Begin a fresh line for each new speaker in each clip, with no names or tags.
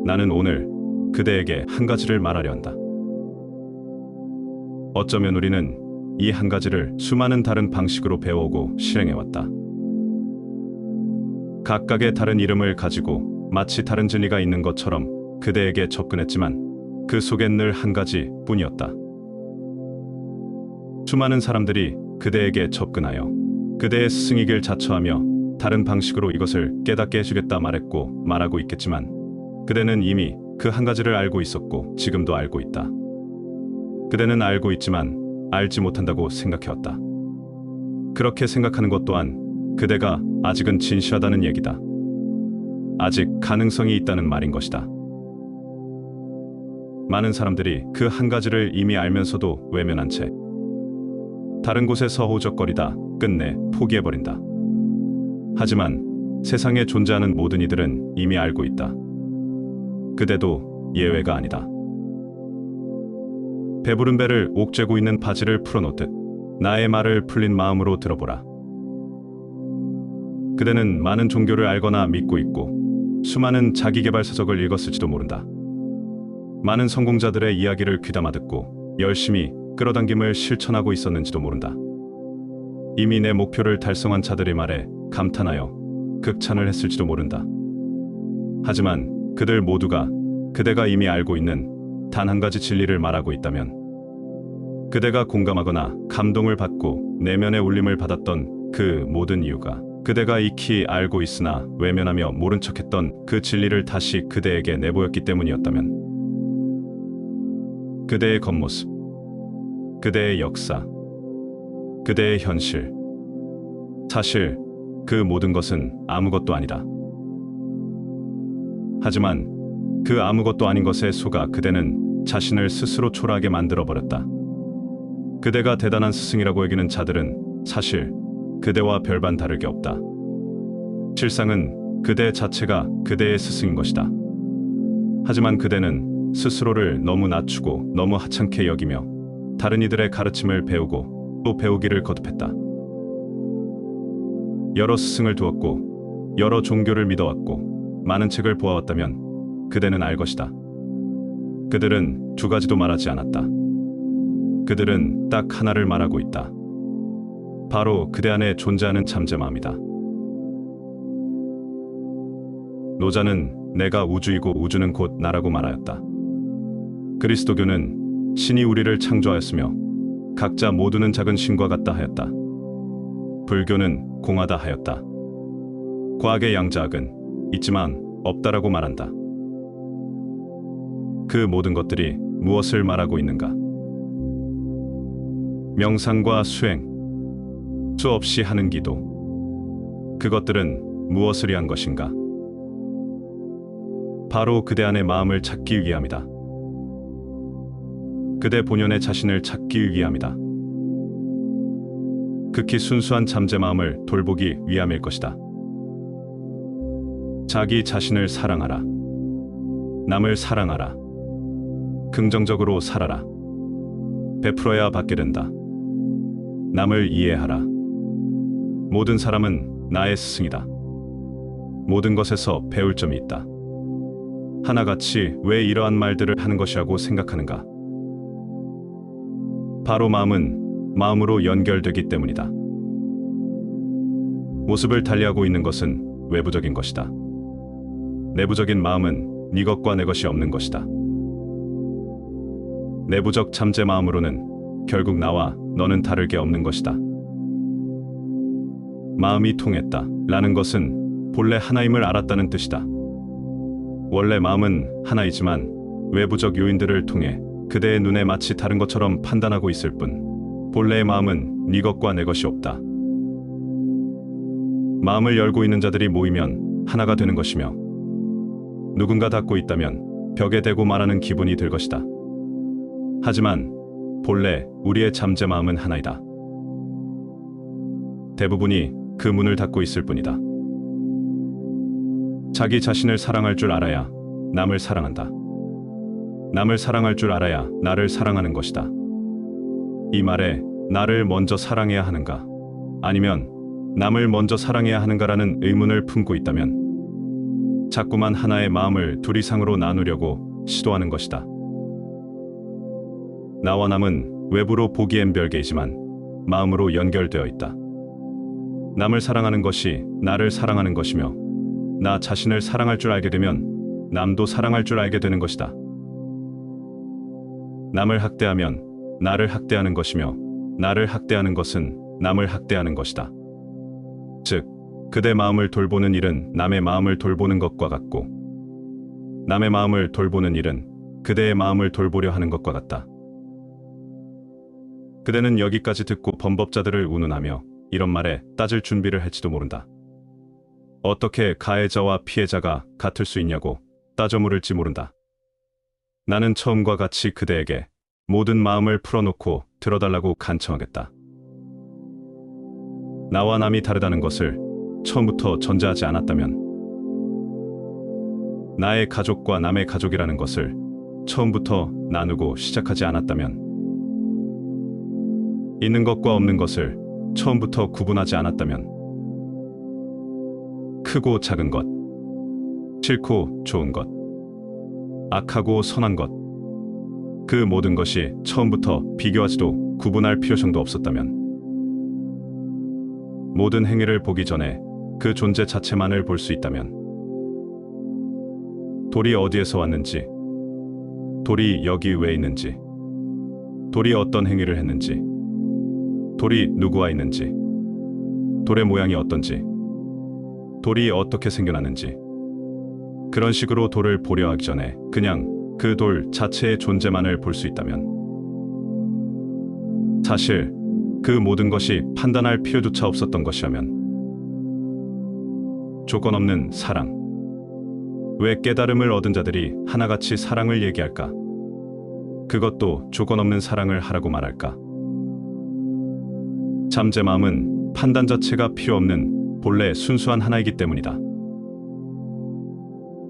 나는 오늘 그대에게 한 가지를 말하려 한다. 어쩌면 우리는 이 한 가지를 수많은 다른 방식으로 배워오고 실행해왔다. 각각의 다른 이름을 가지고 마치 다른 진리가 있는 것처럼 그대에게 접근했지만 그 속엔 늘 한 가지 뿐이었다. 수많은 사람들이 그대에게 접근하여 그대의 스승이길 자처하며 다른 방식으로 이것을 깨닫게 해주겠다 말했고 말하고 있겠지만 그대는 이미 그 한 가지를 알고 있었고 지금도 알고 있다. 그대는 알고 있지만 알지 못한다고 생각해왔다. 그렇게 생각하는 것 또한 그대가 아직은 진실하다는 얘기다. 아직 가능성이 있다는 말인 것이다. 많은 사람들이 그 한 가지를 이미 알면서도 외면한 채 다른 곳에서 허우적거리다 끝내 포기해버린다. 하지만 세상에 존재하는 모든 이들은 이미 알고 있다. 그대도 예외가 아니다. 배부른 배를 옥죄고 있는 바지를 풀어놓듯 나의 말을 풀린 마음으로 들어보라. 그대는 많은 종교를 알거나 믿고 있고 수많은 자기계발 서적을 읽었을지도 모른다. 많은 성공자들의 이야기를 귀담아 듣고 열심히 끌어당김을 실천하고 있었는지도 모른다. 이미 내 목표를 달성한 자들의 말에 감탄하여 극찬을 했을지도 모른다. 하지만 그들 모두가 그대가 이미 알고 있는 단 한 가지 진리를 말하고 있다면 그대가 공감하거나 감동을 받고 내면의 울림을 받았던 그 모든 이유가 그대가 익히 알고 있으나 외면하며 모른 척했던 그 진리를 다시 그대에게 내보였기 때문이었다면 그대의 겉모습, 그대의 역사, 그대의 현실, 사실 그 모든 것은 아무것도 아니다. 하지만 그 아무것도 아닌 것에 속아 그대는 자신을 스스로 초라하게 만들어버렸다. 그대가 대단한 스승이라고 여기는 자들은 사실 그대와 별반 다를 게 없다. 실상은 그대 자체가 그대의 스승인 것이다. 하지만 그대는 스스로를 너무 낮추고 너무 하찮게 여기며 다른 이들의 가르침을 배우고 또 배우기를 거듭했다. 여러 스승을 두었고 여러 종교를 믿어왔고 많은 책을 보아왔다면 그대는 알 것이다. 그들은 두 가지도 말하지 않았다. 그들은 딱 하나를 말하고 있다. 바로 그대 안에 존재하는 잠재마음이다. 노자는 내가 우주이고 우주는 곧 나라고 말하였다. 그리스도교는 신이 우리를 창조하였으며 각자 모두는 작은 신과 같다 하였다. 불교는 공하다 하였다. 과학의 양자학은 있지만 없다라고 말한다. 그 모든 것들이 무엇을 말하고 있는가? 명상과 수행, 수없이 하는 기도, 그것들은 무엇을 위한 것인가? 바로 그대 안의 마음을 찾기 위함이다. 그대 본연의 자신을 찾기 위함이다. 극히 순수한 잠재 마음을 돌보기 위함일 것이다. 자기 자신을 사랑하라. 남을 사랑하라. 긍정적으로 살아라. 베풀어야 받게 된다. 남을 이해하라. 모든 사람은 나의 스승이다. 모든 것에서 배울 점이 있다. 하나같이 왜 이러한 말들을 하는 것이라고 생각하는가? 바로 마음은 마음으로 연결되기 때문이다. 모습을 달리하고 있는 것은 외부적인 것이다. 내부적인 마음은 네 것과 내 것이 없는 것이다. 내부적 잠재 마음으로는 결국 나와 너는 다를 게 없는 것이다. 마음이 통했다 라는 것은 본래 하나임을 알았다는 뜻이다. 원래 마음은 하나이지만 외부적 요인들을 통해 그대의 눈에 마치 다른 것처럼 판단하고 있을 뿐 본래의 마음은 네 것과 내 것이 없다. 마음을 열고 있는 자들이 모이면 하나가 되는 것이며 누군가 닫고 있다면 벽에 대고 말하는 기분이 들 것이다. 하지만 본래 우리의 잠재 마음은 하나이다. 대부분이 그 문을 닫고 있을 뿐이다. 자기 자신을 사랑할 줄 알아야 남을 사랑한다. 남을 사랑할 줄 알아야 나를 사랑하는 것이다. 이 말에 나를 먼저 사랑해야 하는가? 아니면 남을 먼저 사랑해야 하는가라는 의문을 품고 있다면 자꾸만 하나의 마음을 둘 이상으로 나누려고 시도하는 것이다. 나와 남은 외부로 보기엔 별개이지만 마음으로 연결되어 있다. 남을 사랑하는 것이 나를 사랑하는 것이며, 나 자신을 사랑할 줄 알게 되면 남도 사랑할 줄 알게 되는 것이다. 남을 학대하면 나를 학대하는 것이며, 나를 학대하는 것은 남을 학대하는 것이다. 즉, 그대 마음을 돌보는 일은 남의 마음을 돌보는 것과 같고, 남의 마음을 돌보는 일은 그대의 마음을 돌보려 하는 것과 같다. 그대는 여기까지 듣고 범법자들을 운운하며 이런 말에 따질 준비를 할지도 모른다. 어떻게 가해자와 피해자가 같을 수 있냐고 따져 물을지 모른다. 나는 처음과 같이 그대에게 모든 마음을 풀어놓고 들어달라고 간청하겠다. 나와 남이 다르다는 것을 처음부터 전제하지 않았다면, 나의 가족과 남의 가족이라는 것을 처음부터 나누고 시작하지 않았다면, 있는 것과 없는 것을 처음부터 구분하지 않았다면, 크고 작은 것, 싫고 좋은 것, 악하고 선한 것, 그 모든 것이 처음부터 비교하지도 구분할 필요성도 없었다면, 모든 행위를 보기 전에 그 존재 자체만을 볼 수 있다면, 돌이 어디에서 왔는지, 돌이 여기 왜 있는지, 돌이 어떤 행위를 했는지, 돌이 누구와 있는지, 돌의 모양이 어떤지, 돌이 어떻게 생겨났는지, 그런 식으로 돌을 보려 하기 전에 그냥 그 돌 자체의 존재만을 볼 수 있다면, 사실 그 모든 것이 판단할 필요조차 없었던 것이라면, 조건 없는 사랑, 왜 깨달음을 얻은 자들이 하나같이 사랑을 얘기할까? 그것도 조건 없는 사랑을 하라고 말할까? 잠재 마음은 판단 자체가 필요 없는 본래 순수한 하나이기 때문이다.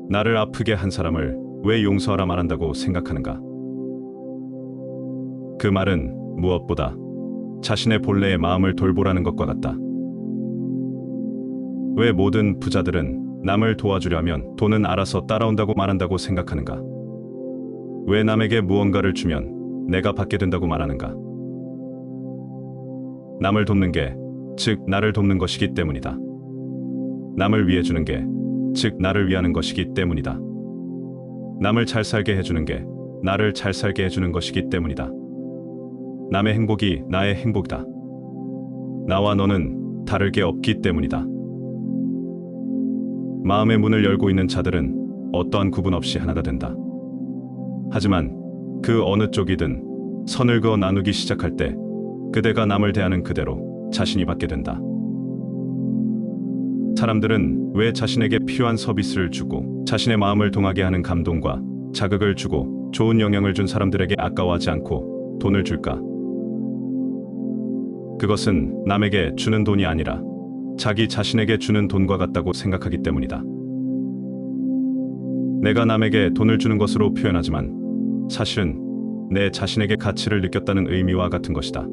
나를 아프게 한 사람을 왜 용서하라 말한다고 생각하는가? 그 말은 무엇보다 자신의 본래의 마음을 돌보라는 것과 같다. 왜 모든 부자들은 남을 도와주려면 돈은 알아서 따라온다고 말한다고 생각하는가? 왜 남에게 무언가를 주면 내가 받게 된다고 말하는가? 남을 돕는 게, 즉 나를 돕는 것이기 때문이다. 남을 위해 주는 게, 즉 나를 위하는 것이기 때문이다. 남을 잘 살게 해주는 게 나를 잘 살게 해주는 것이기 때문이다. 남의 행복이 나의 행복이다. 나와 너는 다를 게 없기 때문이다. 마음의 문을 열고 있는 자들은 어떠한 구분 없이 하나가 된다. 하지만 그 어느 쪽이든 선을 그어 나누기 시작할 때 그대가 남을 대하는 그대로 자신이 받게 된다. 사람들은 왜 자신에게 필요한 서비스를 주고 자신의 마음을 동하게 하는 감동과 자극을 주고 좋은 영향을 준 사람들에게 아까워하지 않고 돈을 줄까? 그것은 남에게 주는 돈이 아니라 자기 자신에게 주는 돈과 같다고 생각하기 때문이다. 내가 남에게 돈을 주는 것으로 표현하지만 사실은 내 자신에게 가치를 느꼈다는 의미와 같은 것이다.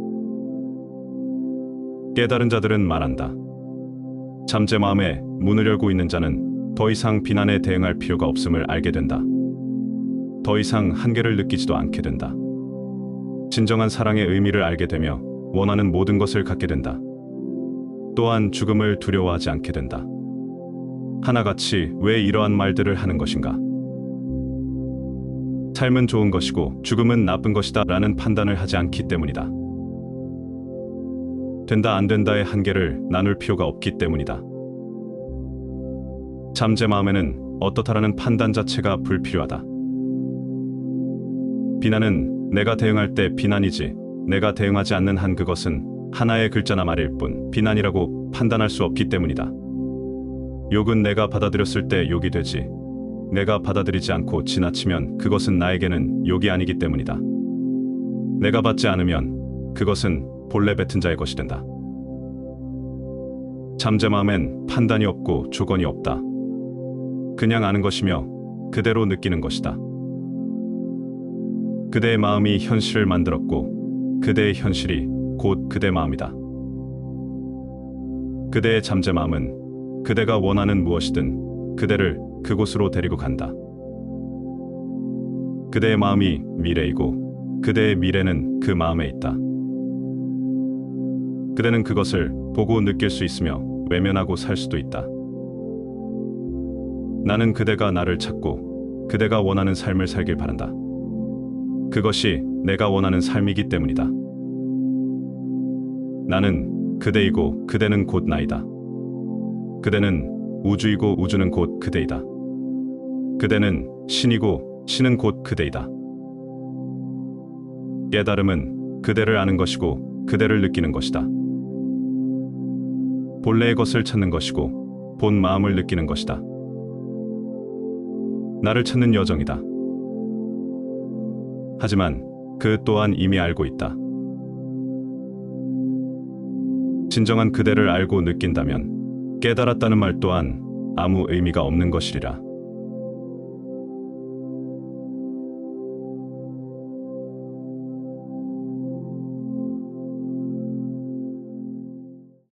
깨달은 자들은 말한다. 잠재 마음에 문을 열고 있는 자는 더 이상 비난에 대응할 필요가 없음을 알게 된다. 더 이상 한계를 느끼지도 않게 된다. 진정한 사랑의 의미를 알게 되며 원하는 모든 것을 갖게 된다. 또한 죽음을 두려워하지 않게 된다. 하나같이 왜 이러한 말들을 하는 것인가? 삶은 좋은 것이고 죽음은 나쁜 것이다 라는 판단을 하지 않기 때문이다. 된다 안 된다의 한계를 나눌 필요가 없기 때문이다. 잠재 마음에는 어떻다라는 판단 자체가 불필요하다. 비난은 내가 대응할 때 비난이지, 내가 대응하지 않는 한 그것은 하나의 글자나 말일 뿐 비난이라고 판단할 수 없기 때문이다. 욕은 내가 받아들였을 때 욕이 되지, 내가 받아들이지 않고 지나치면 그것은 나에게는 욕이 아니기 때문이다. 내가 받지 않으면 그것은 본래 뱉은 자의 것이 된다. 잠재 마음엔 판단이 없고 조건이 없다. 그냥 아는 것이며 그대로 느끼는 것이다. 그대의 마음이 현실을 만들었고 그대의 현실이 곧 그대 마음이다. 그대의 잠재 마음은 그대가 원하는 무엇이든 그대를 그곳으로 데리고 간다. 그대의 마음이 미래이고 그대의 미래는 그 마음에 있다. 그대는 그것을 보고 느낄 수 있으며 외면하고 살 수도 있다. 나는 그대가 나를 찾고 그대가 원하는 삶을 살길 바란다. 그것이 내가 원하는 삶이기 때문이다. 나는 그대이고 그대는 곧 나이다. 그대는 우주이고 우주는 곧 그대이다. 그대는 신이고 신은 곧 그대이다. 깨달음은 그대를 아는 것이고 그대를 느끼는 것이다. 본래의 것을 찾는 것이고 본 마음을 느끼는 것이다. 나를 찾는 여정이다. 하지만 그 또한 이미 알고 있다. 진정한 그대를 알고 느낀다면 깨달았다는 말 또한 아무 의미가 없는 것이리라.